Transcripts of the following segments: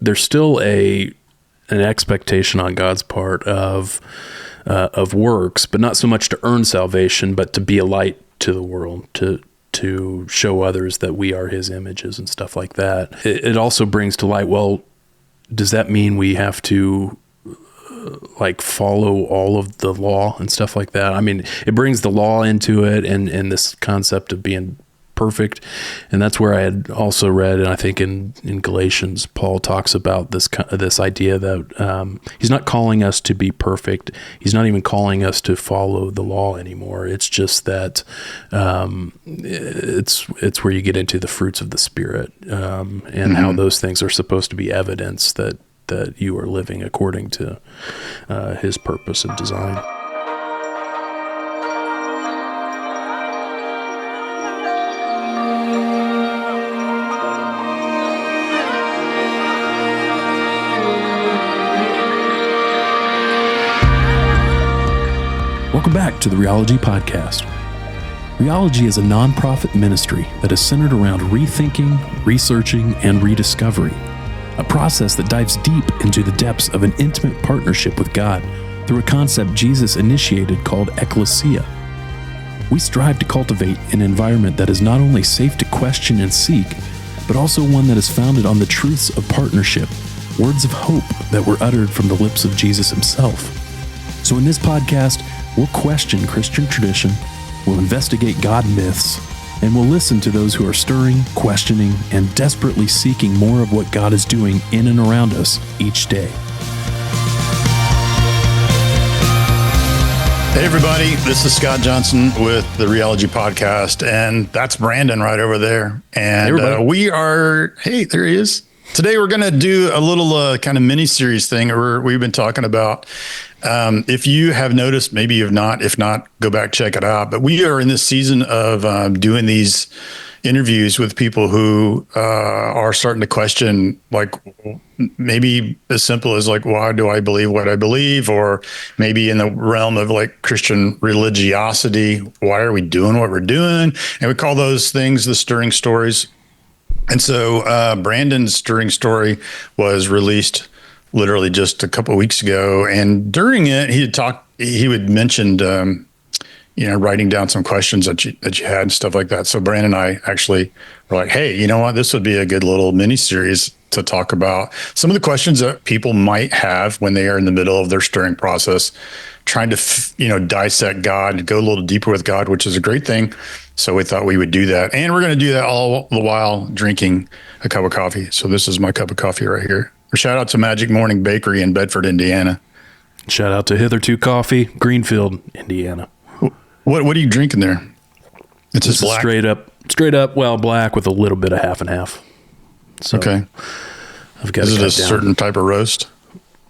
there's still an expectation on God's part of works, but not so much to earn salvation, but to be a light to the world, to show others that we are his images and stuff like that. It also brings to light, well, does that mean we have to like follow all of the law and stuff like that? I mean, it brings the law into it and this concept of being perfect. And that's where I had also read, and I think in Galatians, Paul talks about this idea that he's not calling us to be perfect. He's not even calling us to follow the law anymore. It's just that it's where you get into the fruits of the Spirit, and how those things are supposed to be evidence that you are living according to his purpose and design. Welcome back to the Rheology Podcast. Rheology is a nonprofit ministry that is centered around rethinking, researching, and rediscovery, a process that dives deep into the depths of an intimate partnership with God through a concept Jesus initiated called ecclesia. We strive to cultivate an environment that is not only safe to question and seek, but also one that is founded on the truths of partnership, words of hope that were uttered from the lips of Jesus himself. So in this podcast, we'll question Christian tradition, we'll investigate God myths, and we'll listen to those who are stirring, questioning, and desperately seeking more of what God is doing in and around us each day. Hey everybody, this is Scott Johnson with the Rheology Podcast, and that's Brandon right over there. And hey, there he is. Today we're going to do a little kind of mini-series thing we've been talking about. If you have noticed, maybe you've not. If not, go back, check it out. But we are in this season of doing these interviews with people who are starting to question, like, maybe as simple as like, why do I believe what I believe? Or maybe in the realm of like Christian religiosity, why are we doing what we're doing? And we call those things the stirring stories. And so Brandon's stirring story was released literally just a couple of weeks ago. And during it, he had mentioned, writing down some questions that you had and stuff like that. So Brandon and I actually were like, hey, you know what? This would be a good little mini series to talk about some of the questions that people might have when they are in the middle of their stirring process, trying to, dissect God, go a little deeper with God, which is a great thing. So we thought we would do that. And we're going to do that all the while drinking a cup of coffee. So this is my cup of coffee right here. Shout out to Magic Morning Bakery in Bedford, Indiana. Shout out to Hitherto Coffee, Greenfield, Indiana. What are you drinking there? It's just black? Straight up, well, black with a little bit of half and half. So okay. I've got Is it a certain type of roast?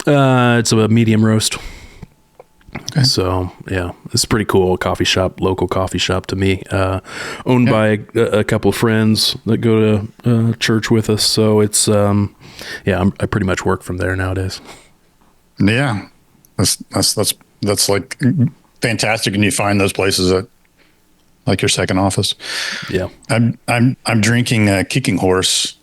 It's a medium roast. Okay. So yeah, it's pretty cool. Local coffee shop to me, owned by a couple of friends that go to church with us. So it's, I pretty much work from there nowadays. Yeah. That's like fantastic. And you find those places at like your second office. Yeah. I'm drinking Kicking Horse.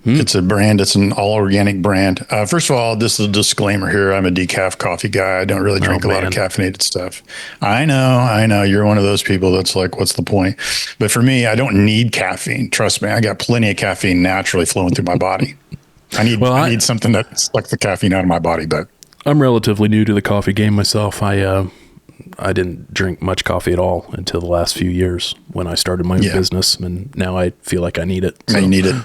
It's a brand. It's an all organic brand. First of all, this is a disclaimer here. I'm a decaf coffee guy. I don't really drink a lot of caffeinated stuff. I know. You're one of those people that's like, what's the point? But for me, I don't need caffeine. Trust me. I got plenty of caffeine naturally flowing through my body. I need something that sucks the caffeine out of my body. But I'm relatively new to the coffee game myself. I didn't drink much coffee at all until the last few years when I started my own business, and now I feel like I need it. So. You need it.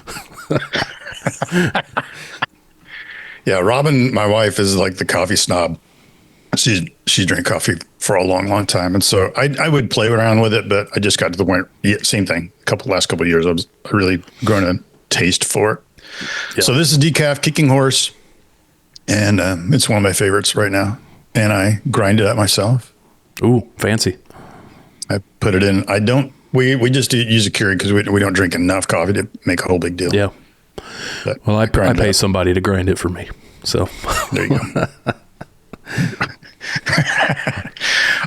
Yeah, Robin, my wife, is like the coffee snob. She drank coffee for a long, long time, and so I would play around with it, but I just got to the point. Same thing. Last couple of years, I really grown a taste for it. Yeah. So this is decaf Kicking Horse, and it's one of my favorites right now. And I grind it up myself. Ooh, fancy. I put it in. We just use a Keurig because we don't drink enough coffee to make a whole big deal. Yeah. But well, I pay somebody to grind it for me. So there you go.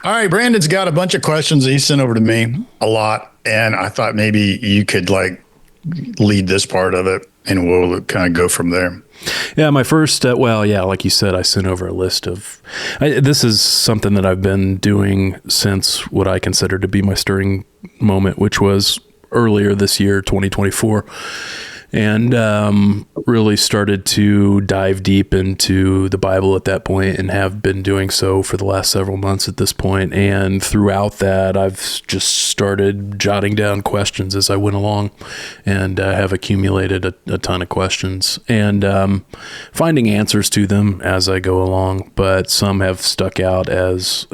All right. Brandon's got a bunch of questions that he sent over to me, a lot. And I thought maybe you could like lead this part of it and we'll kind of go from there. Yeah, my first, like you said, I sent over a list of, this is something that I've been doing since what I consider to be my stirring moment, which was earlier this year, 2024. And really started to dive deep into the Bible at that point, and have been doing so for the last several months at this point. And throughout that, I've just started jotting down questions as I went along, and have accumulated a ton of questions, and finding answers to them as I go along. But some have stuck out as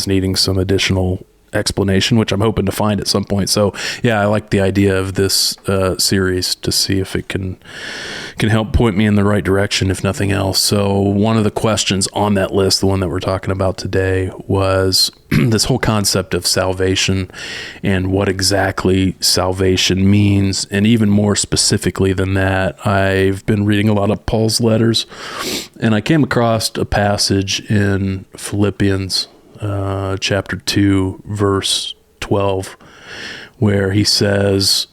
needing some additional explanation, which I'm hoping to find at some point. So yeah, I like the idea of this series to see if it can help point me in the right direction, if nothing else. So one of the questions on that list, the one that we're talking about today, was this whole concept of salvation and what exactly salvation means. And even more specifically than that, I've been reading a lot of Paul's letters, and I came across a passage in Philippians chapter 2, verse 12, where he says,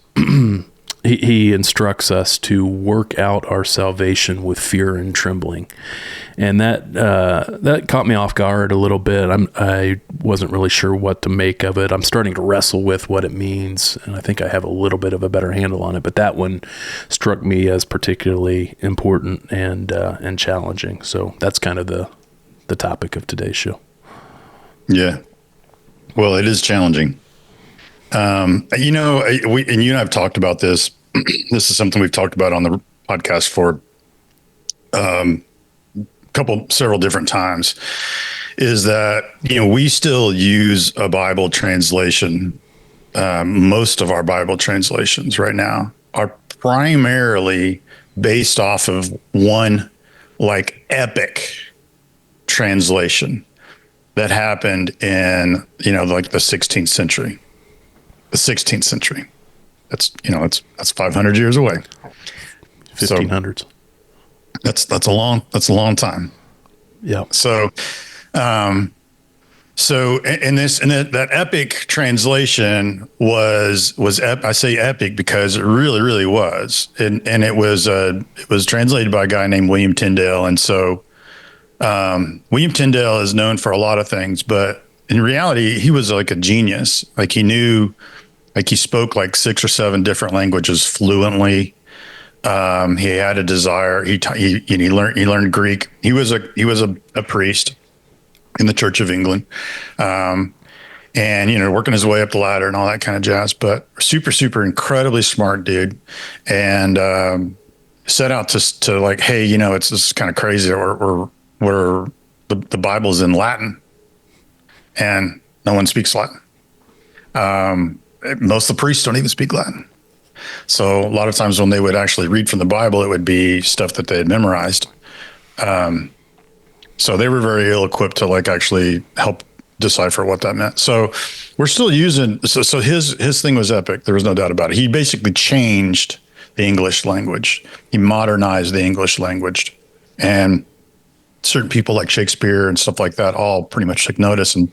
he instructs us to work out our salvation with fear and trembling. And that caught me off guard a little bit. I wasn't really sure what to make of it. I'm starting to wrestle with what it means, and I think I have a little bit of a better handle on it. But that one struck me as particularly important and challenging. So that's kind of the topic of today's show. Yeah. Well, it is challenging. You and I have talked about this. This is something we've talked about on the podcast for several different times, is that, we still use a Bible translation. Most of our Bible translations right now are primarily based off of one epic translation that happened in, the 16th century. The 16th century. That's 500 years away. 1500s. So that's a long time. Yeah. So that epic translation was I say epic because it really, really was. And it was translated by a guy named William Tyndale. And so, William Tyndale is known for a lot of things, but in reality, he was like a genius. He spoke 6 or 7 different languages fluently. He had a desire. He learned Greek. He was a priest in the Church of England, and working his way up the ladder and all that kind of jazz. But super incredibly smart dude, and set out to hey, this is kind of crazy that where the Bible's in Latin and no one speaks Latin. Most of the priests don't even speak Latin. So a lot of times when they would actually read from the Bible, it would be stuff that they had memorized. So they were very ill-equipped to actually help decipher what that meant. So we're still using, so his thing was epic. There was no doubt about it. He basically changed the English language. He modernized the English language, and certain people like Shakespeare and stuff like that all pretty much took notice. And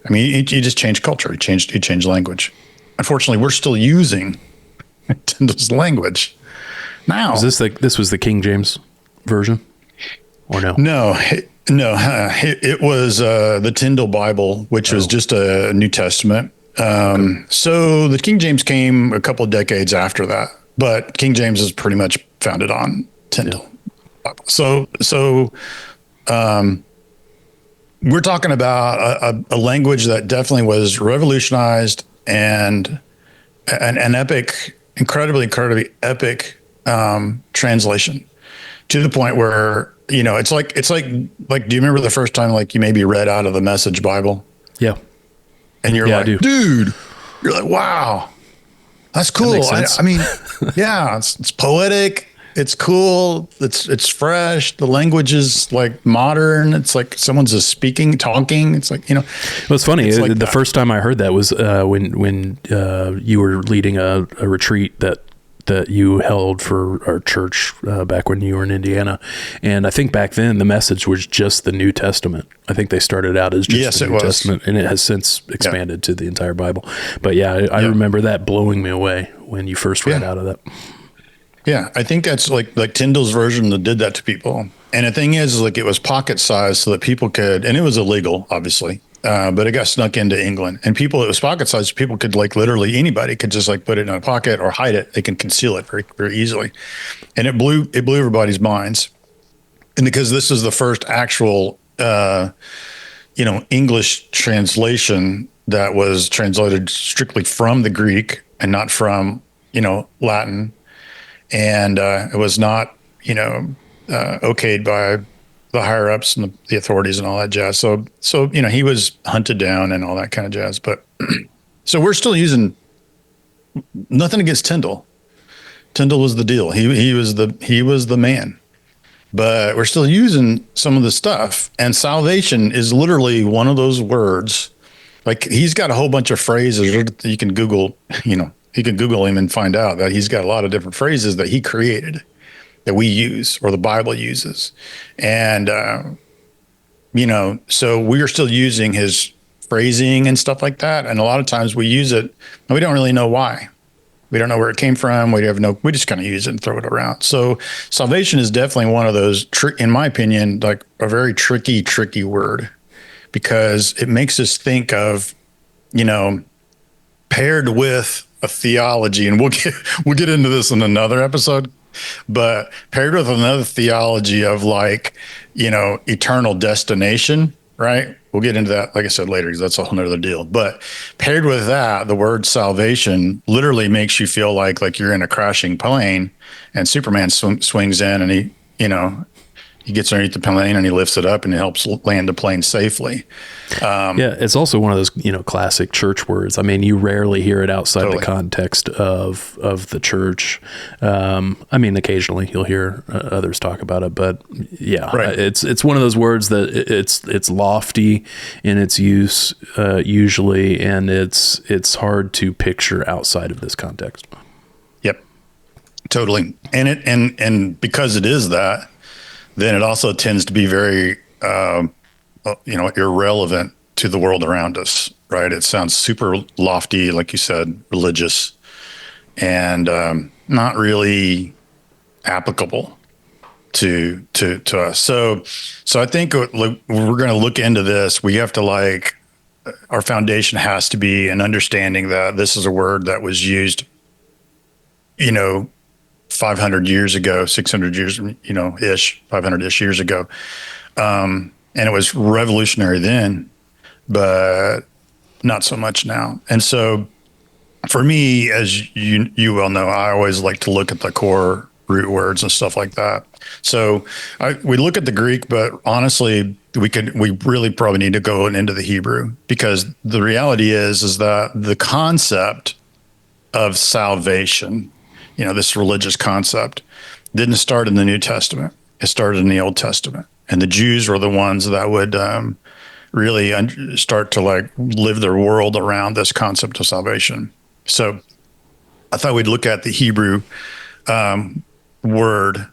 I mean, he just changed culture. He changed language. Unfortunately, we're still using Tyndale's language now. Is this was the King James version, or no? No. It was the Tyndale Bible, which was just a New Testament. So the King James came a couple of decades after that, but King James is pretty much founded on Tyndale. Yeah. So we're talking about a language that definitely was revolutionized and an epic, incredibly epic translation, to the point where, it's like, do you remember the first time you maybe read out of the Message Bible? Yeah. And you're dude, you're like, wow, that's cool. I mean, yeah, it's poetic. It's cool. It's fresh. The language is modern. It's like someone's just talking. It's like, Well, it's funny. The first time I heard that was when you were leading a retreat that you held for our church back when you were in Indiana. And I think back then the message was just the New Testament. I think they started out as just the New Testament, and it has since expanded to the entire Bible. But yeah, I remember that blowing me away when you first read out of that. Yeah, I think that's like Tyndall's version that did that to people. And the thing is, like, it was pocket sized so that people could, and it was illegal, obviously, but it got snuck into England. And people, it was pocket sized. People could, like, literally anybody could just like put it in a pocket or hide it. They can conceal it very, very easily. And it blew everybody's minds. And because this is the first actual, English translation that was translated strictly from the Greek and not from, Latin, and it was not, okayed by the higher ups and the authorities and all that jazz. So he was hunted down and all that kind of jazz. But so we're still using, nothing against Tyndall. Tyndall was the deal. He was the man. But we're still using some of the stuff, and salvation is literally one of those words. Like, he's got a whole bunch of phrases you can Google. You can Google him and find out that he's got a lot of different phrases that he created that we use or the Bible uses. And, so we are still using his phrasing and stuff like that. And a lot of times we use it and we don't really know why. We don't know where it came from. We just kind of use it and throw it around. So salvation is definitely one of those, in my opinion, like a very tricky word, because it makes us think of, paired with a theology, and we'll get into this in another episode, but paired with another theology of, like, eternal destination, right? We'll get into that, like I said, later, because that's a whole nother deal. But paired with that, the word salvation literally makes you feel like you're in a crashing plane, and Superman swings in, and he gets underneath the plane and he lifts it up and he helps land the plane safely. Yeah, it's also one of those, classic church words. I mean, you rarely hear it outside the context of the church. I mean, occasionally you'll hear others talk about it, but yeah, right. It's one of those words that it's lofty in its use usually, and it's hard to picture outside of this context. Yep, totally. And because it is that, then it also tends to be very, irrelevant to the world around us, right? It sounds super lofty, like you said, religious, and not really applicable to us. So I think we're going to look into this. We have to, our foundation has to be an understanding that this is a word that was used, 500 years ago, 600 years, 500-ish years ago. And it was revolutionary then, but not so much now. And so for me, as you well know, I always like to look at the core root words and stuff like that. So we look at the Greek, but honestly, we really probably need to go into the Hebrew, because the reality is that the concept of salvation, this religious concept, didn't start in the New Testament. It started in the Old Testament. And the Jews were the ones that would really start to live their world around this concept of salvation. So I thought we'd look at the Hebrew word.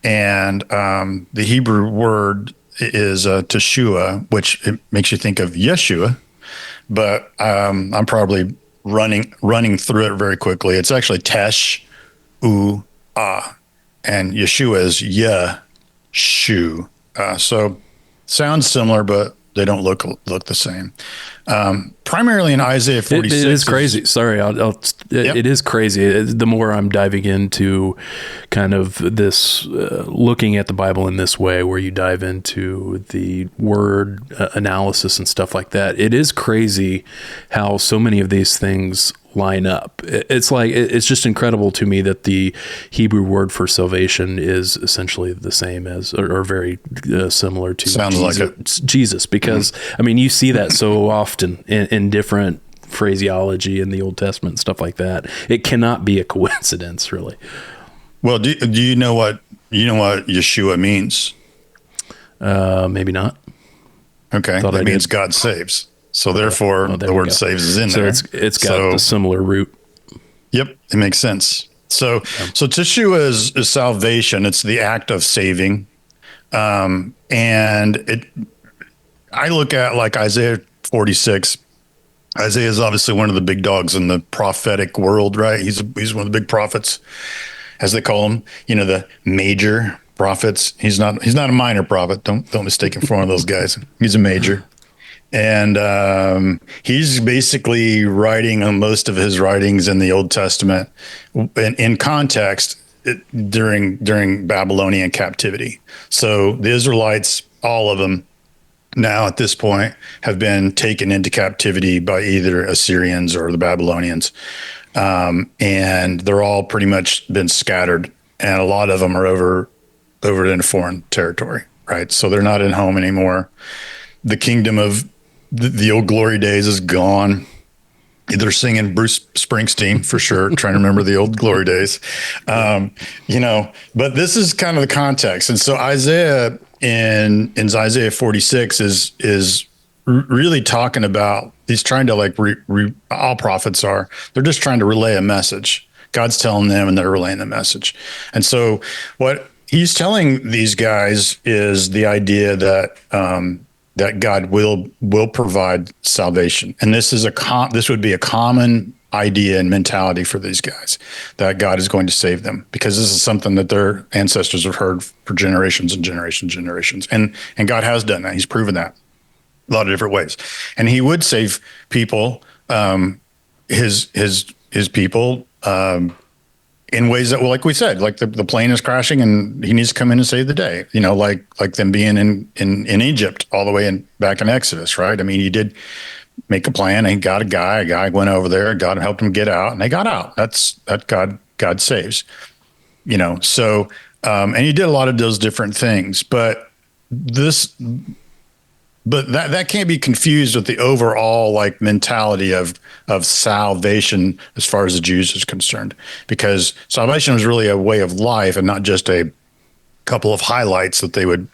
And the Hebrew word is teshua, which it makes you think of Yeshua. But I'm probably running through it very quickly. It's actually tesh, and Yeshua is Yeshu. So sounds similar, but they don't look the same. Primarily in Isaiah 46. It is crazy. Sorry, it is crazy. The more I'm diving into kind of this, looking at the Bible in this way, where you dive into the word analysis and stuff like that, it is crazy how so many of these things line up. It's just incredible to me that the Hebrew word for salvation is essentially the same as, or very similar to Jesus, because I mean, you see that so often in different phraseology in the Old Testament and stuff like that. It cannot be a coincidence, really. Well, do you know what Yeshua means? Maybe not. Okay, that means God saves. So therefore, the word saves is in there. It's got the similar root. Yep, it makes sense. So teshua is salvation. It's the act of saving, and I look at Isaiah 46. Isaiah is obviously one of the big dogs in the prophetic world, right? He's one of the big prophets, as they call them, the major prophets. He's not a minor prophet. Don't mistake him for one of those guys. He's a major. And he's basically writing on most of his writings in the Old Testament in context during Babylonian captivity. So the Israelites, all of them now at this point, have been taken into captivity by either Assyrians or the Babylonians. And they're all pretty much been scattered. And a lot of them are over in foreign territory, right? So they're not at home anymore. The kingdom of the old glory days is gone. They're singing Bruce Springsteen for sure, trying to remember the old glory days. But this is kind of the context. And so Isaiah in Isaiah 46 is really talking about, he's trying to all prophets are, they're just trying to relay a message. God's telling them and they're relaying the message. And so what he's telling these guys is the idea that, that God will provide salvation. And this would be a common idea and mentality for these guys, that God is going to save them, because this is something that their ancestors have heard for generations and generations and generations. And God has done that. He's proven that a lot of different ways. And he would save people, his people, in ways that, well, like we said, like the plane is crashing and he needs to come in and save the day, like them being in Egypt all the way back in Exodus, right? I mean, he did make a plan and he got a guy went over there, God helped him get out and they got out. That God saves, so, and he did a lot of those different things, but that can't be confused with the overall mentality of salvation as far as the Jews is concerned, because salvation was really a way of life and not just a couple of highlights that they would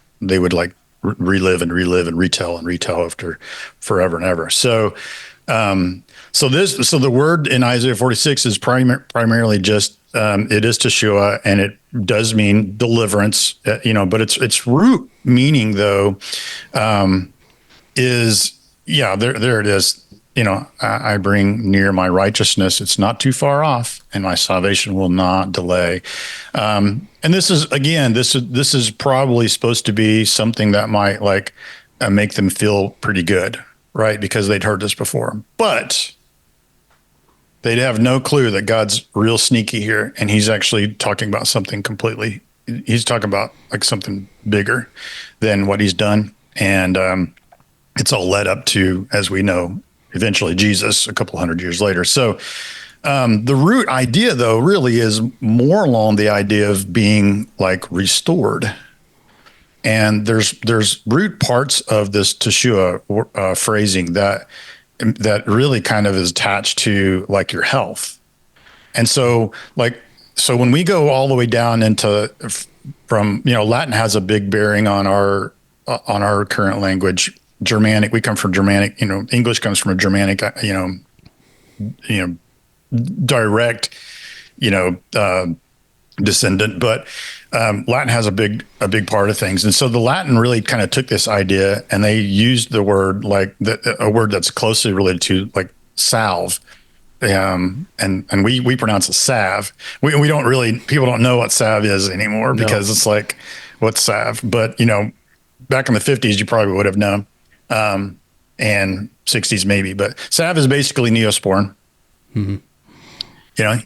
relive and retell after forever and ever. So the word in Isaiah 46 is primarily just it is Teshua, and it does mean deliverance, but its root meaning though is there it is. I bring near my righteousness. It's not too far off, and my salvation will not delay. And this is probably supposed to be something that might make them feel pretty good, right? Because they'd heard this before, but they'd have no clue that God's real sneaky here. And he's actually talking about something completely, he's talking about something bigger than what he's done. And, it's all led up to, as we know, eventually Jesus a couple hundred years later. So the root idea, though, really is more along the idea of being restored. And there's root parts of this Teshua phrasing that really kind of is attached to your health. And so when we go all the way down from Latin has a big bearing on our current language. Germanic, we come from Germanic, English comes from a Germanic, direct, descendant, but Latin has a big part of things. And so the Latin really kind of took this idea and they used the word a word that's closely related to salve. And we pronounce it salve. We don't really, people don't know what salve is anymore because it's what's salve? But, back in the 50s, you probably would have known. And 60s maybe, but salve is basically Neosporin. Mm-hmm.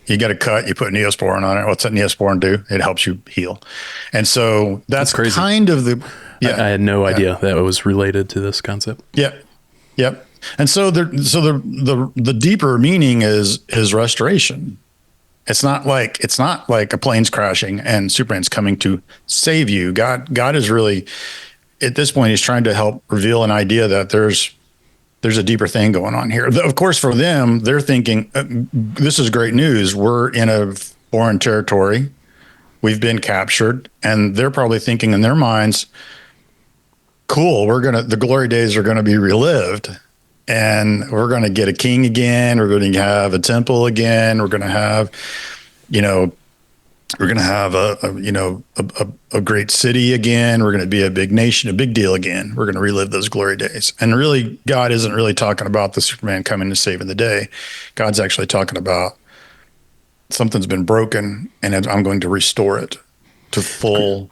You get a cut, you put Neosporin on it. What's that Neosporin do? It helps you heal. And so that's crazy. Kind of the, I had no idea that it was related to this concept. Yep. And so the deeper meaning is restoration. It's not like a plane's crashing and Superman's coming to save you. God is really, at this point, he's trying to help reveal an idea that there's a deeper thing going on here. Of course, for them, they're thinking, this is great news. We're in a foreign territory. We've been captured. And they're probably thinking in their minds, cool, the glory days are going to be relived. And we're going to get a king again. We're going to have a temple again. We're going to have, a great city again. We're going to be a big nation, a big deal again. We're going to relive those glory days. And really, God isn't really talking about the Superman coming to saving the day. God's actually talking about something's been broken and I'm going to restore it to full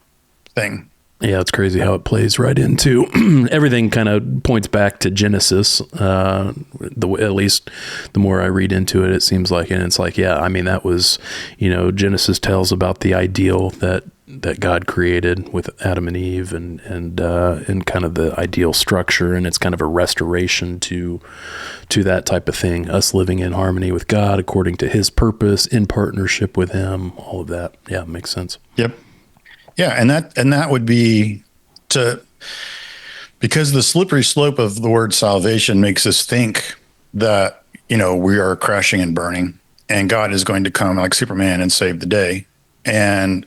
thing. Yeah, it's crazy how it plays right into everything. Kind of points back to Genesis. At least the more I read into it, it seems like, and it's like, yeah, I mean, that was, Genesis tells about the ideal that God created with Adam and Eve, and kind of the ideal structure, and it's kind of a restoration to that type of thing. Us living in harmony with God according to His purpose, in partnership with Him. All of that, yeah, makes sense. Yep. Yeah, and that would be because the slippery slope of the word salvation makes us think that, we are crashing and burning and God is going to come like Superman and save the day. And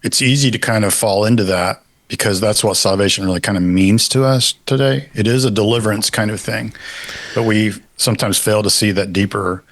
it's easy to kind of fall into that because that's what salvation really kind of means to us today. It is a deliverance kind of thing, but we sometimes fail to see that deeper,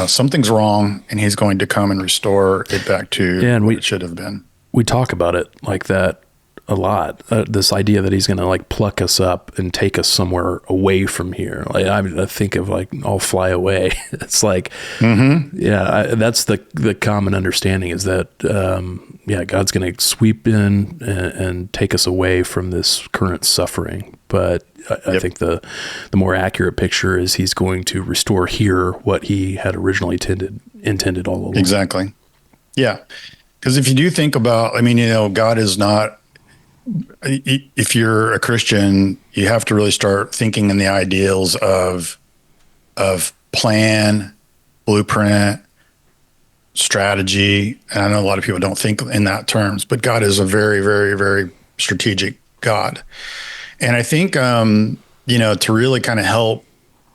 something's wrong and He's going to come and restore it back to what it should have been. We talk about it like that a lot. This idea that He's going to like pluck us up and take us somewhere away from here. Like I think of like, I'll fly away. It's like, that's the common understanding is that, God's going to sweep in and take us away from this current suffering. But I think the more accurate picture is He's going to restore here what He had originally intended all along. Exactly. Yeah. Because if you do think about, God is not, if you're a Christian, you have to really start thinking in the ideals of plan, blueprint, strategy. And I know a lot of people don't think in that terms, but God is a very, very, very strategic God. And I think, to really kind of help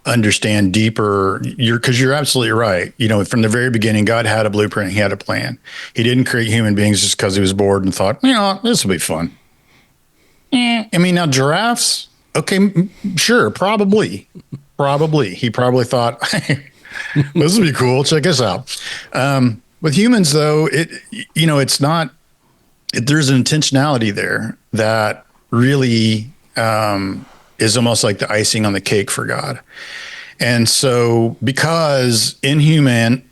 understand deeper, because you're absolutely right. From the very beginning, God had a blueprint. He had a plan. He didn't create human beings just because He was bored and thought, this will be fun. Now giraffes, okay, sure, probably. He probably thought, hey, this will be cool. Check this out. With humans, though, it's not. There's an intentionality there that really is almost like the icing on the cake for God. And so, because in human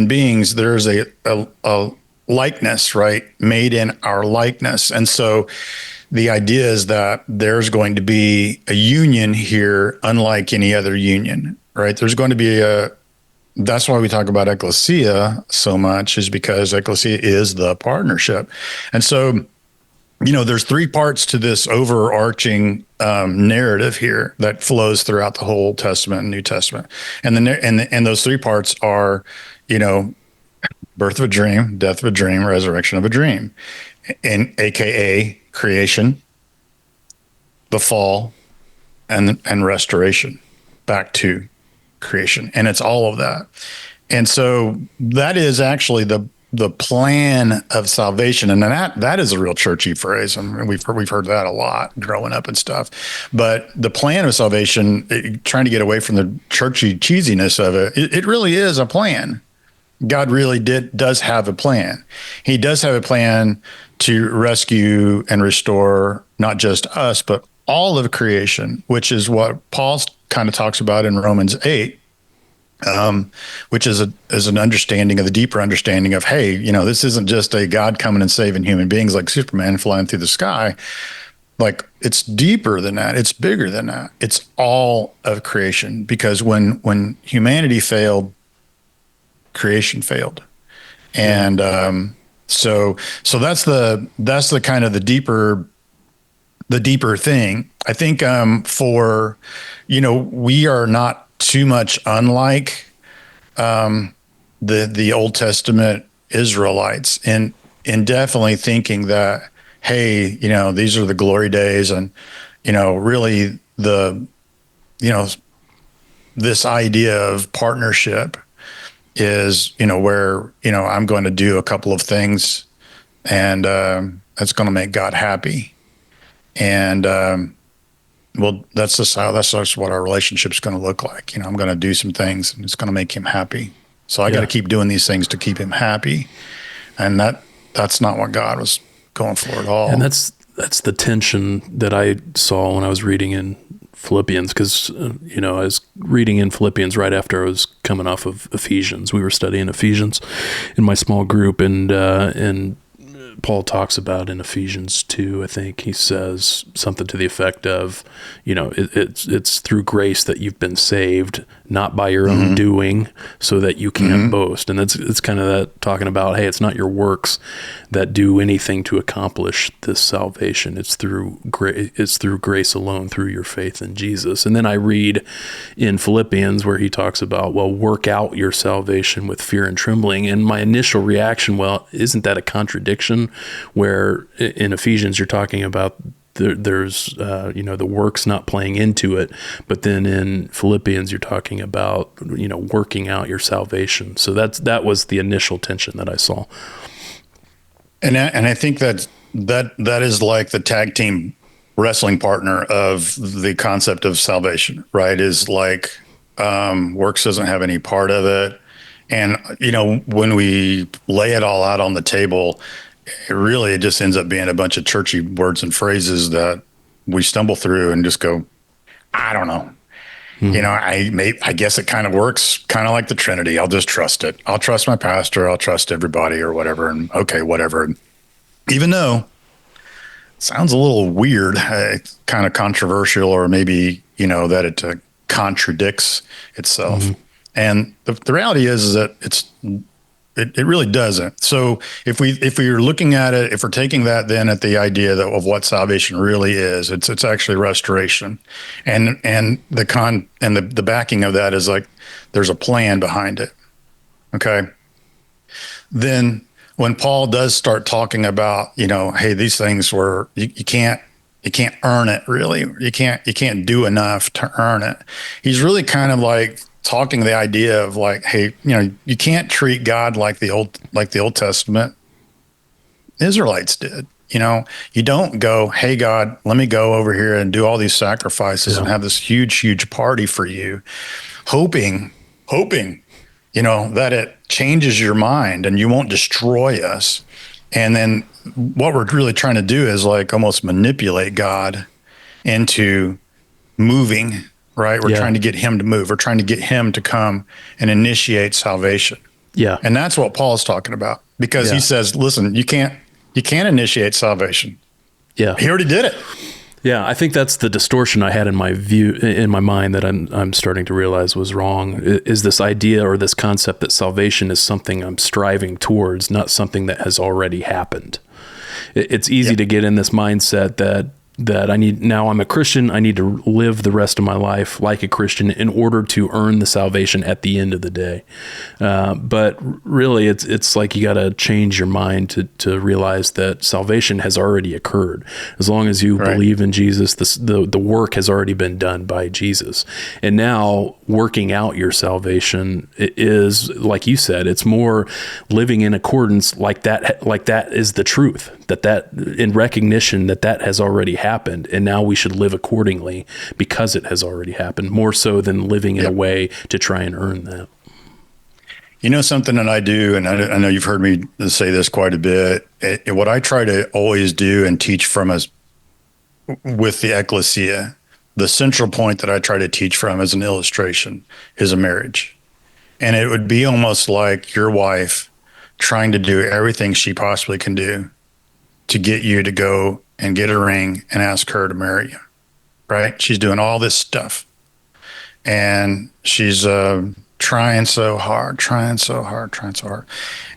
beings, there's a likeness, right, made in our likeness, and so the idea is that there's going to be a union here, unlike any other union, right? There's going to be that's why we talk about ecclesia so much, is because ecclesia is the partnership. And so, there's three parts to this overarching narrative here that flows throughout the whole Testament and New Testament. And those three parts are, birth of a dream, death of a dream, resurrection of a dream, and AKA creation, the fall, and restoration back to creation. And it's all of that. And so that is actually the plan of salvation. And that is a real churchy phrase. I mean, we've heard that a lot growing up and stuff. But the plan of salvation, trying to get away from the churchy cheesiness of it, it really is a plan. God really does have a plan. He does have a plan to rescue and restore not just us, but all of creation, which is what Paul kind of talks about in Romans 8, which is an understanding of the deeper understanding of, hey, this isn't just a God coming and saving human beings like Superman flying through the sky. Like, it's deeper than that. It's bigger than that. It's all of creation, because when humanity failed, creation failed. And so that's the kind of the deeper thing. I think we are not too much unlike the Old Testament Israelites in definitely thinking that, hey, these are the glory days, and really this idea of partnership is, where, I'm going to do a couple of things and that's going to make God happy. And that's just what our relationship's going to look like. I'm going to do some things and it's going to make Him happy. So I got to keep doing these things to keep Him happy. And that's not what God was going for at all. And that's the tension that I saw when I was reading in Philippians because, I was reading in Philippians right after I was coming off of Ephesians. We were studying Ephesians in my small group, and Paul talks about in Ephesians 2, I think he says something to the effect of, it's through grace that you've been saved, not by your own doing, so that you can't boast. And it's kind of that talking about, hey, it's not your works that do anything to accomplish this salvation. It's through grace alone, through your faith in Jesus. And then I read in Philippians where he talks about, well, work out your salvation with fear and trembling. And my initial reaction, well, isn't that a contradiction? Where in Ephesians you're talking about there's the works not playing into it, but then in Philippians you're talking about working out your salvation. So that was the initial tension that I saw. And I think that is like the tag team wrestling partner of the concept of salvation, right? Is like works doesn't have any part of it, and when we lay it all out on the table, it just ends up being a bunch of churchy words and phrases that we stumble through and just go, I don't know. I guess it kind of works kind of like the Trinity. I'll just trust it. I'll trust my pastor. I'll trust everybody or whatever. And okay, whatever. Even though it sounds a little weird, kind of controversial, or maybe, that it contradicts itself. And the reality is that it really doesn't. So if we're looking at it, if we're taking that then at the idea of what salvation really is, it's actually restoration, and the backing of that is like there's a plan behind it. Okay. Then when Paul does start talking about, hey, these things were you can't earn it really. You can't do enough to earn it. He's really kind of like talking the idea of like, hey, you can't treat God like the Old Testament Israelites did. You don't go, hey, God, let me go over here and do all these sacrifices and have this huge, huge party for you, hoping, that it changes your mind and you won't destroy us. And then what we're really trying to do is like almost manipulate God into moving. Right. We're trying to get him to move. We're trying to get him to come and initiate salvation. Yeah. And that's what Paul's talking about, because he says, listen, you can't initiate salvation. Yeah. He already did it. Yeah. I think that's the distortion I had in my mind that I'm starting to realize was wrong, is this idea or this concept that salvation is something I'm striving towards, not something that has already happened. It's easy to get in this mindset that now I'm a Christian, I need to live the rest of my life like a Christian in order to earn the salvation at the end of the day. But really, it's like you got to change your mind to realize that salvation has already occurred. As long as you believe in Jesus, the work has already been done by Jesus. And now working out your salvation is, like you said, it's more living in accordance like that is the truth, that in recognition that has already happened, and now we should live accordingly because it has already happened, more so than living in a way to try and earn that. Something that I do, and I know you've heard me say this quite a bit, what I try to always do and teach from is with the ecclesia, the central point that I try to teach from as an illustration is a marriage. And it would be almost like your wife trying to do everything she possibly can do to get you to go and get a ring and ask her to marry you, right? She's doing all this stuff, and she's trying so hard,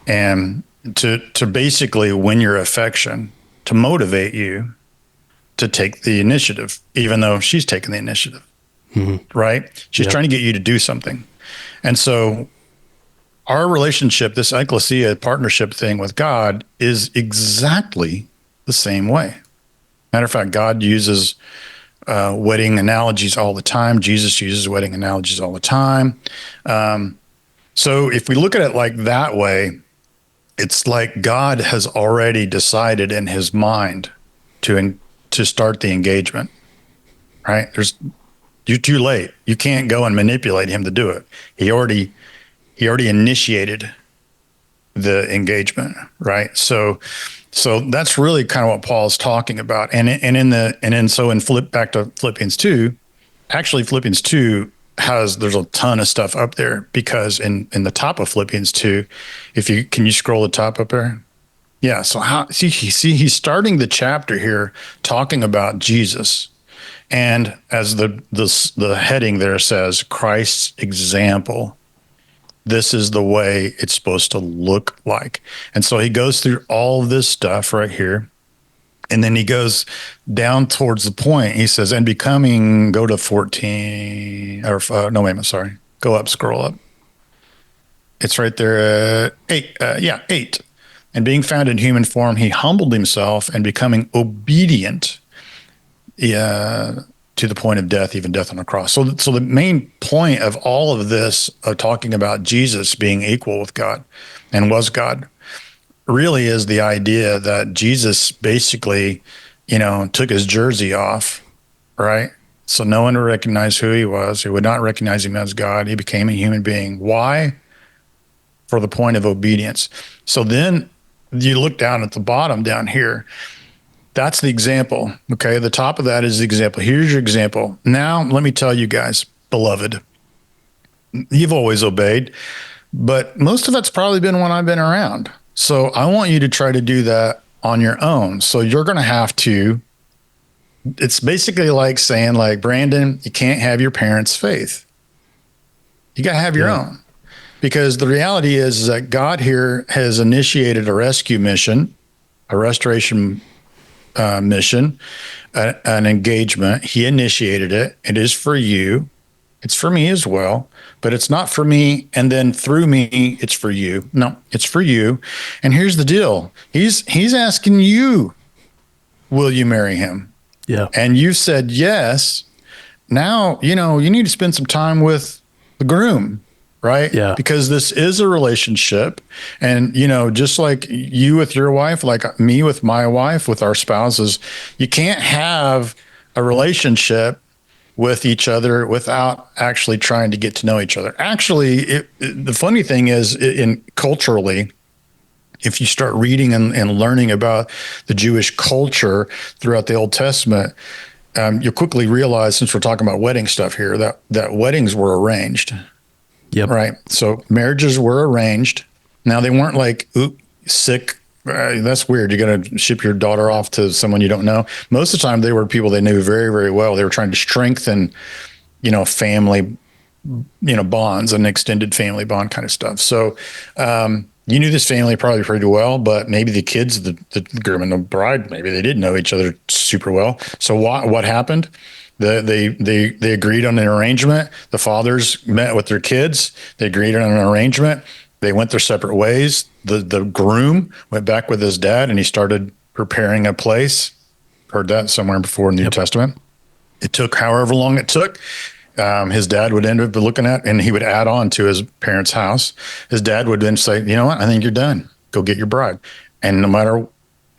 and to basically win your affection, to motivate you to take the initiative, even though she's taking the initiative, right? She's trying to get you to do something. And so our relationship, this ecclesia partnership thing with God, is exactly the same way. Matter of fact, God uses wedding analogies all the time. Jesus uses wedding analogies all the time. So if we look at it like that way, it's like God has already decided in his mind to start the engagement, right? You're too late. You can't go and manipulate him to do it. He already initiated the engagement, right? So that's really kind of what Paul's talking about. So in back to Philippians 2, actually Philippians 2 there's a ton of stuff up there, because in the top of Philippians 2, can you scroll the top up there? Yeah. So he's starting the chapter here talking about Jesus. And as the heading there says, Christ's example, this is the way it's supposed to look like. And so he goes through all of this stuff right here. And then he goes down towards the point. He says, and becoming, go to 14, or no, wait a minute, sorry. Go up, scroll up. It's right there, 8. 8. And being found in human form, he humbled himself, and becoming obedient to the point of death, even death on the cross. So the main point of all of this, talking about Jesus being equal with God and was God, really is the idea that Jesus basically, took his jersey off, right? So no one would recognize who he was. He would not recognize him as God. He became a human being. Why? For the point of obedience. So then you look down at the bottom down here. That's the example. Okay. The top of that is the example. Here's your example. Now, let me tell you guys, beloved, you've always obeyed, but most of that's probably been when I've been around. So I want you to try to do that on your own. So you're going to have to, it's basically like saying, like, Brandon, you can't have your parents' faith. You got to have your own, because the reality is that God here has initiated a rescue mission, a restoration mission, an engagement. He initiated it. It is for you. It's for me as well, but it's not for me and then through me, it's for you. No, it's for you. And here's the deal. He's asking you, will you marry him? Yeah. And you said yes. Now, you need to spend some time with the groom, right? Yeah. Because this is a relationship. And, just like you with your wife, like me with my wife, with our spouses, you can't have a relationship with each other without actually trying to get to know each other. Actually, the funny thing is, culturally, if you start reading and learning about the Jewish culture throughout the Old Testament, you'll quickly realize, since we're talking about wedding stuff here, that weddings were arranged. Yep. Right. So marriages were arranged. Now, they weren't like, sick. That's weird. You're going to ship your daughter off to someone you don't know. Most of the time, they were people they knew very, very well. They were trying to strengthen, family, bonds, an extended family bond kind of stuff. So you knew this family probably pretty well, but maybe the kids, the groom and the bride, maybe they didn't know each other super well. So what happened? They agreed on an arrangement. The fathers met with their kids. They agreed on an arrangement. They went their separate ways. The groom went back with his dad, and he started preparing a place. Heard that somewhere before in the New Testament. It took however long it took. His dad would end up looking at, and he would add on to his parents' house. His dad would then say, you know what, I think you're done. Go get your bride. And no matter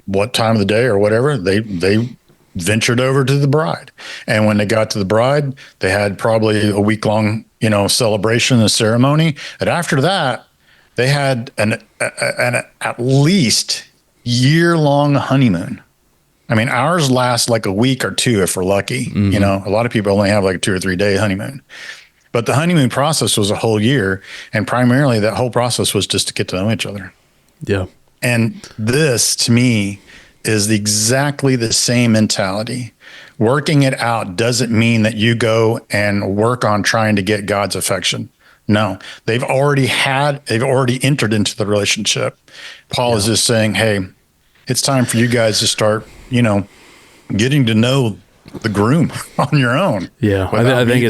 what time of the day or whatever, they ventured over to the bride. And when they got to the bride, they had probably a week-long, celebration and ceremony. And after that, they had an at least year-long honeymoon. I mean, ours lasts like a week or two if we're lucky. Mm-hmm. A lot of people only have like a 2 or 3 day honeymoon. But the honeymoon process was a whole year. And primarily that whole process was just to get to know each other. Yeah. And this, to me, is exactly the same mentality. Working it out doesn't mean that you go and work on trying to get God's affection. No, they've already entered into the relationship. Paul is just saying, hey, it's time for you guys to start, getting to know the groom on your own. Yeah. I think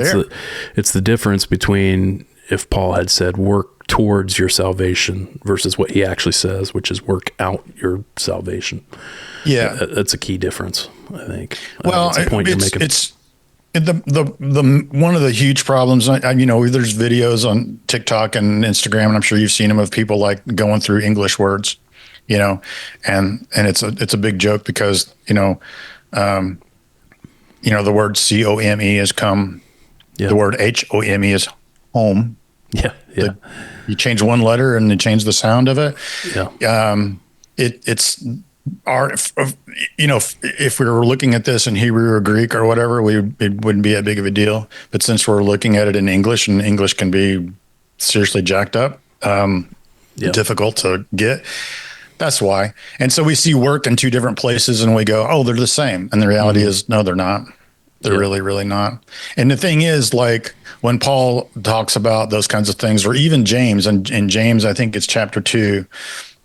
it's the difference between if Paul had said work towards your salvation versus what he actually says, which is work out your salvation. Yeah. That's a key difference, I think. Well, it's a point you're making. It's the one of the huge problems, there's videos on TikTok and Instagram, and I'm sure you've seen them, of people like going through English words, and it's a big joke because, the word COME has come. Yeah. The word HOME is home. Yeah. Yeah. You change one letter and you change the sound of it. Yeah. our, if we were looking at this in Hebrew or Greek or whatever, it wouldn't be that big of a deal. But since we're looking at it in English, and English can be seriously jacked up, difficult to get, that's why. And so we see work in two different places and we go, oh, they're the same. And the reality is, no, they're not. They're really, really not. And the thing is, like when Paul talks about those kinds of things, or even James, and in James, I think it's chapter 2.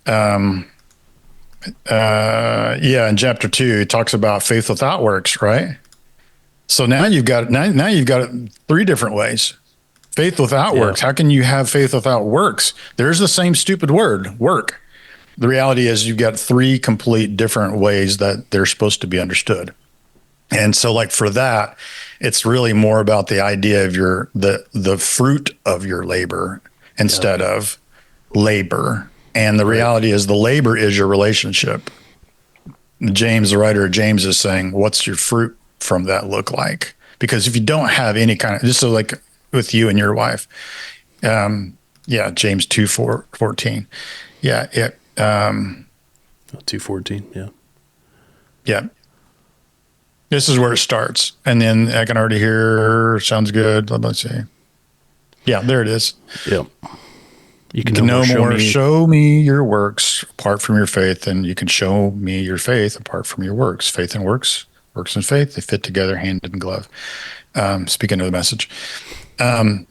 In chapter 2, it talks about faith without works, right? So now you've got it three different ways. Faith without works. How can you have faith without works? There's the same stupid word, work. The reality is you've got three complete different ways that they're supposed to be understood. And so like for that, it's really more about the idea of the fruit of your labor instead of labor. And the reality is the labor is your relationship. James, the writer of James, is saying, what's your fruit from that look like? Because if you don't have any kind of, just so like with you and your wife, James 2:14. 2:14, yeah. This is where it starts. And then I can already hear, sounds good. Let's see. Yeah, there it is. Yeah. You can no more show me your works apart from your faith, and you can show me your faith apart from your works. Faith and works, works and faith, they fit together hand in glove. Speaking of the message. They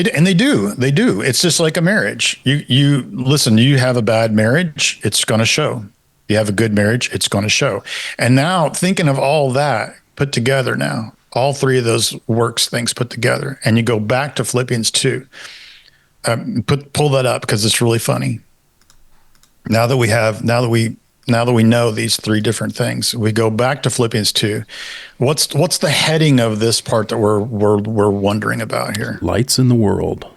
do. It's just like a marriage. You listen, you have a bad marriage, it's going to show. You have a good marriage, it's going to show. And now thinking of all that put together now, all three of those works things put together, and you go back to Philippians 2. Pull that up because it's really funny. Now that we know these three different things, we go back to Philippians 2. What's the heading of this part that we're wondering about here? Lights in the world.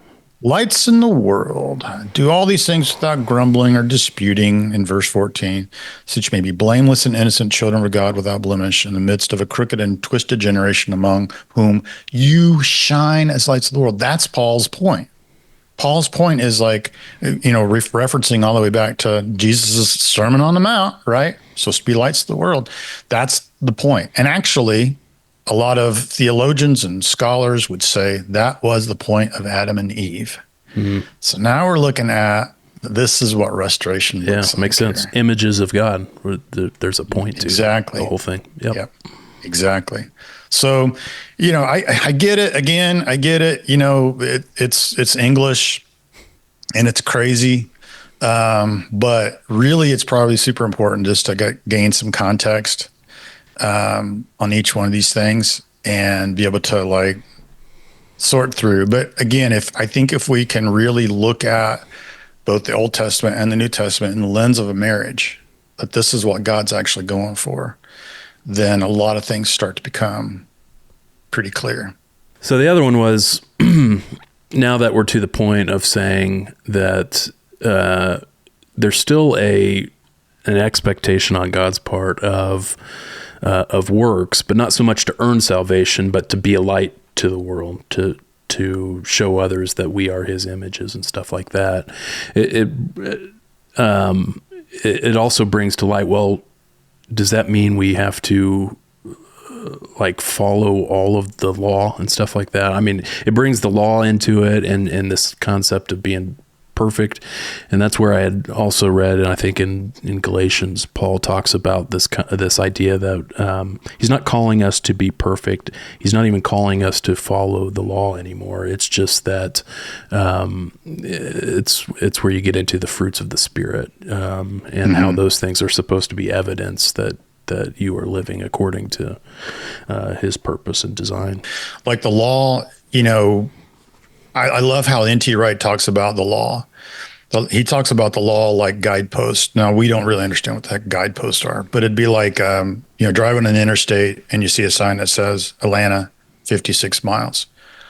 Lights in the world. Do all these things without grumbling or disputing, in verse 14, so that you may be blameless and innocent children of God without blemish in the midst of a crooked and twisted generation among whom you shine as lights of the world. That's Paul's point. Paul's point is like, referencing all the way back to Jesus' Sermon on the Mount, right? Supposed to be lights of the world. That's the point. And actually, a lot of theologians and scholars would say that was the point of Adam and Eve. Mm-hmm. So now we're looking at, this is what restoration looks like. Makes sense. Images of God. There's a point to the whole thing. Yep. Exactly. So, I get it. Again, I get it. It's English and it's crazy. But really it's probably super important just to gain some context on each one of these things and be able to like sort through. But again, if we can really look at both the Old Testament and the New Testament in the lens of a marriage, that this is what God's actually going for, then a lot of things start to become pretty clear. So the other one was, now that we're to the point of saying that there's still an expectation on God's part of works, but not so much to earn salvation, but to be a light to the world, to show others that we are His images and stuff like that. It also brings to light, well, does that mean we have to like follow all of the law and stuff like that? I mean, it brings the law into it and this concept of being perfect. And that's where I had also read, and I think in Galatians, Paul talks about this idea that he's not calling us to be perfect. He's not even calling us to follow the law anymore. It's just that it's where you get into the fruits of the Spirit and how those things are supposed to be evidence that you are living according to His purpose and design. Like the law, I love how N.T. Wright talks about the law. He talks about the law like guideposts. Now, we don't really understand what the heck guideposts are, but it'd be like, driving an interstate and you see a sign that says Atlanta, 56 miles.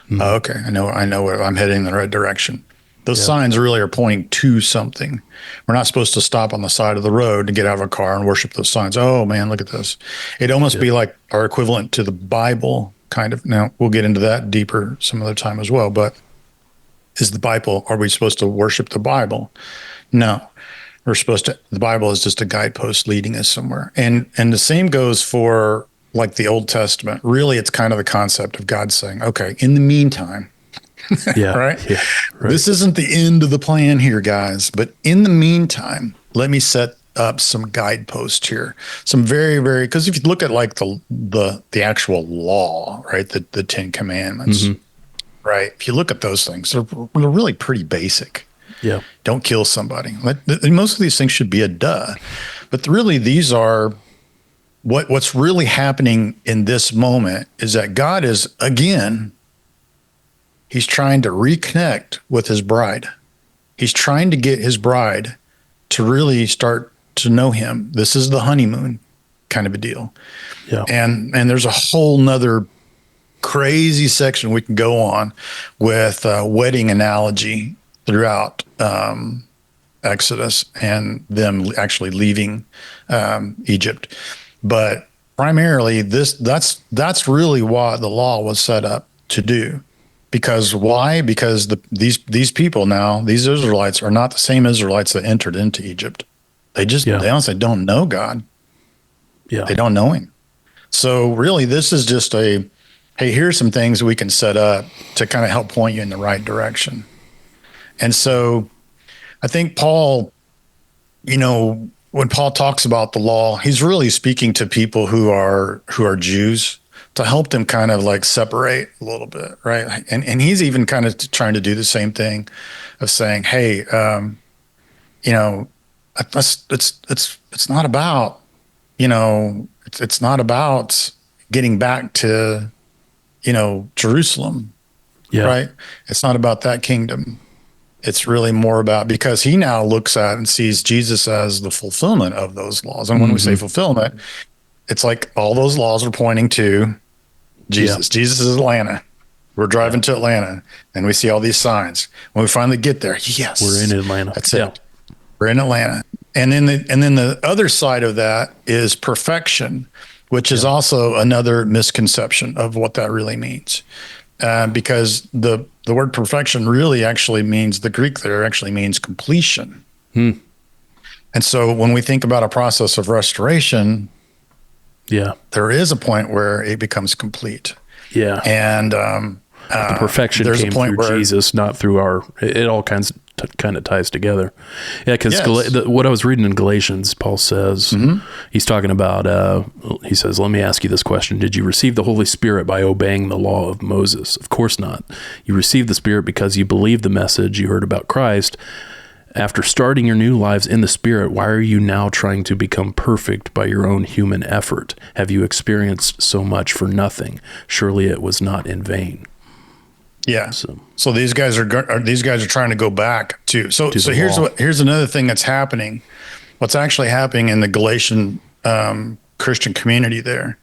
Mm-hmm. Okay, I know I'm heading in the right direction. Those signs really are pointing to something. We're not supposed to stop on the side of the road to get out of a car and worship those signs. Oh, man, look at this. It'd almost be like our equivalent to the Bible, kind of. Now, we'll get into that deeper some other time as well, but are we supposed to worship the Bible? No. the Bible is just a guidepost leading us somewhere. And the same goes for like the Old Testament. Really, it's kind of the concept of God saying, okay, in the meantime, right? Yeah, right. This isn't the end of the plan here, guys. But in the meantime, let me set up some guideposts here. Some very, very, because if you look at like the actual law, right? The Ten Commandments, right? If you look at those things, they're really pretty basic. Yeah. Don't kill somebody. Most of these things should be a duh. But really, these are what's really happening in this moment is that God is, again, he's trying to reconnect with his bride. He's trying to get his bride to really start to know him. This is the honeymoon kind of a deal. Yeah. And there's a whole nother crazy section we can go on with wedding analogy throughout Exodus and them actually leaving Egypt. But primarily that's really what the law was set up to do. Because why? Because these people now, these Israelites are not the same Israelites that entered into Egypt. They honestly don't know God. Yeah. They don't know him. So really this is just hey, here's some things we can set up to kind of help point you in the right direction. And so I think Paul, when Paul talks about the law, he's really speaking to people who are Jews to help them kind of like separate a little bit, right? And he's even kind of trying to do the same thing of saying, hey, it's not about, it's not about getting back to, Jerusalem, right? It's not about that kingdom. It's really more about, because he now looks at and sees Jesus as the fulfillment of those laws. And when we say fulfillment, it's like all those laws are pointing to Jesus. Yeah. Jesus is Atlanta. We're driving to Atlanta and we see all these signs. When we finally get there, yes, we're in Atlanta. That's it. We're in Atlanta. And then the other side of that is perfection, which is also another misconception of what that really means. Because the word perfection really actually means, the Greek there actually means completion. And so when we think about a process of restoration, there is a point where it becomes complete. Yeah. And the perfection came through Jesus, not through it all kind of ties together. Yeah, because what I was reading in Galatians, Paul says, he's talking about, he says, let me ask you this question. Did you receive the Holy Spirit by obeying the law of Moses? Of course not. You received the Spirit because you believed the message you heard about Christ. After starting your new lives in the Spirit, why are you now trying to become perfect by your own human effort? Have you experienced so much for nothing? Surely it was not in vain. Yeah. So these guys are trying to go back to. So here's another thing that's happening. What's actually happening in the Galatian Christian community there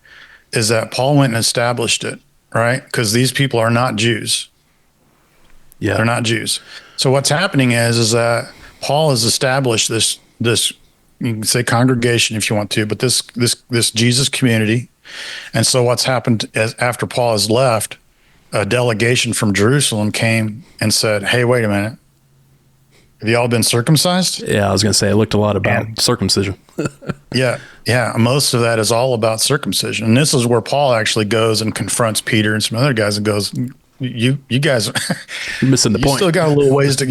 is that Paul went and established it, right? Because these people are not Jews. Yeah, they're not Jews. So what's happening is that Paul has established this you can say congregation if you want to, but this Jesus community. And so what's happened is after Paul has left, a delegation from Jerusalem came and said, hey, wait a minute. Have you all been circumcised? Yeah, I was going to say, it looked a lot about circumcision. Yeah. Most of that is all about circumcision. And this is where Paul actually goes and confronts Peter and some other guys and goes, you guys are missing the point. Still got a little ways to,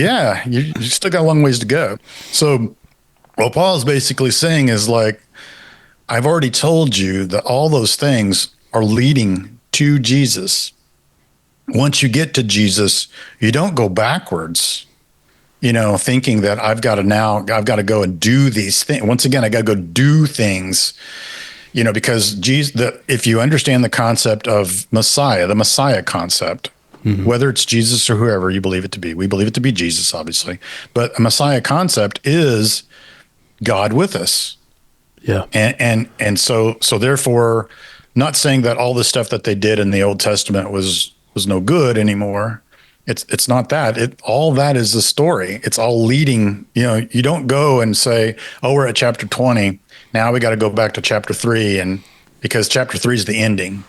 you still got a long ways to go. So what Paul is basically saying is like, I've already told you that all those things are leading to Jesus. Once you get to Jesus, you don't go backwards, thinking that I've got to go and do these things. Once again, I got to go do things, because if you understand the concept of Messiah, the Messiah concept, whether it's Jesus or whoever you believe it to be, we believe it to be Jesus, obviously, but a Messiah concept is God with us. Yeah. And so therefore, not saying that all the stuff that they did in the Old Testament was no good anymore. It's not that. All that is the story. It's all leading. You don't go and say, "Oh, we're at chapter 20. Now we got to go back to chapter 3," and because chapter 3 is the ending.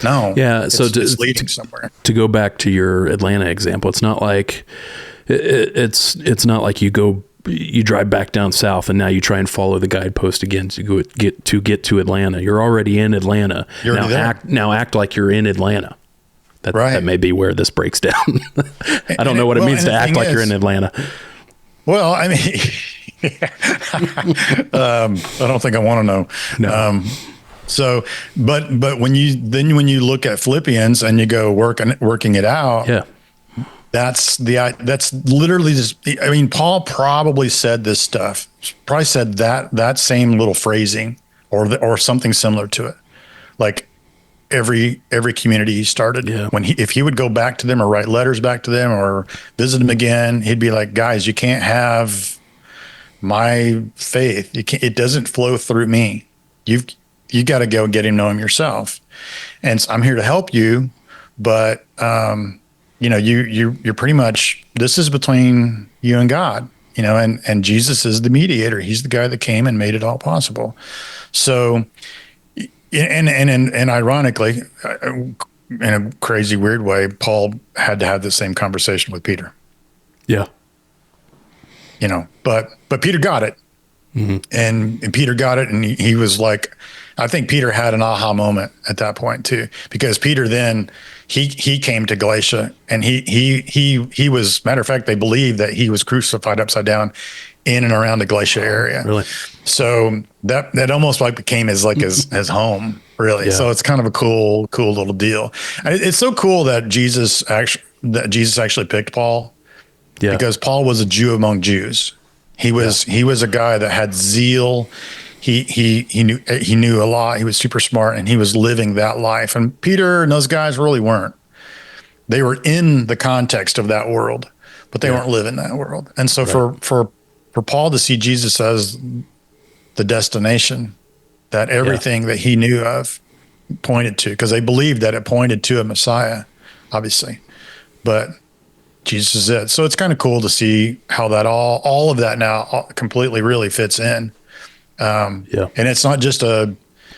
No. Yeah. So it's leading somewhere. To go back to your Atlanta example, it's not like it's not like you go you drive back down south, and now you try and follow the guidepost again to get to Atlanta. You're already in Atlanta. Now act like you're in Atlanta. That may be where this breaks down. I don't know what it means to act like you're in Atlanta. Well, I mean, I don't think I want to know. No. So, but when you look at Philippians and you go working it out, yeah, that's literally just. I mean, Paul probably said this stuff. Probably said that same little phrasing or something similar to it, like every community he started. Yeah. If he would go back to them or write letters back to them or visit them again, he'd be like, guys, you can't have my faith. It doesn't flow through me. You got to go get him, know him yourself. And so I'm here to help you, but you're pretty much, this is between you and God, and Jesus is the mediator. He's the guy that came and made it all possible. So, and ironically, in a crazy weird way, Paul had to have the same conversation with Peter. Yeah. But Peter got it. Mm-hmm. And Peter got it, and he was like, I think Peter had an aha moment at that point too, because Peter then he came to Galatia, and he was, matter of fact, they believe that he was crucified upside down in and around the Galatia area. Really? So that almost like became his home, really. Yeah. So it's kind of a cool little deal. It's so cool that Jesus actually picked Paul, because Paul was a Jew among Jews. He was a guy that had zeal. He knew a lot. He was super smart, and he was living that life. And Peter and those guys really weren't. They were in the context of that world, but they weren't living that world. And so for Paul to see Jesus as the destination, that everything that he knew of pointed to, because they believed that it pointed to a Messiah, obviously, but Jesus is it. So it's kind of cool to see how that all of that now completely really fits in. And it's not just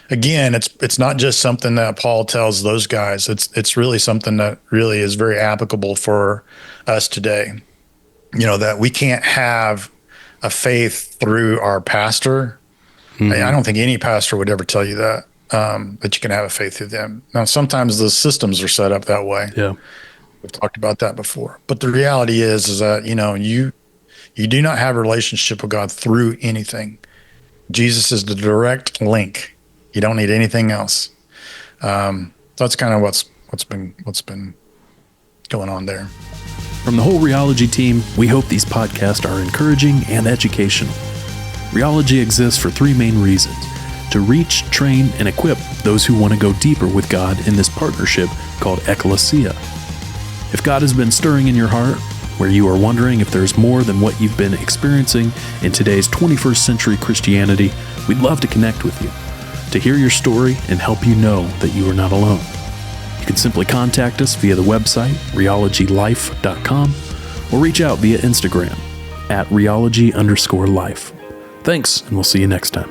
it's not just something that Paul tells those guys. It's really something that really is very applicable for us today. That we can't have a faith through our pastor. Mm-hmm. I don't think any pastor would ever tell you that you can have a faith through them. Now, sometimes the systems are set up that way. Yeah. We've talked about that before. But the reality is that, you do not have a relationship with God through anything. Jesus is the direct link. You don't need anything else. That's kind of what's been going on there. From the whole Rheology team, we hope these podcasts are encouraging and educational. Rheology exists for three main reasons: to reach, train, and equip those who want to go deeper with God in this partnership called Ecclesia. If God has been stirring in your heart, where you are wondering if there's more than what you've been experiencing in today's 21st century Christianity, we'd love to connect with you, to hear your story and help you know that you are not alone. You can simply contact us via the website, rheologylife.com, or reach out via Instagram, @rheology_life. Thanks, and we'll see you next time.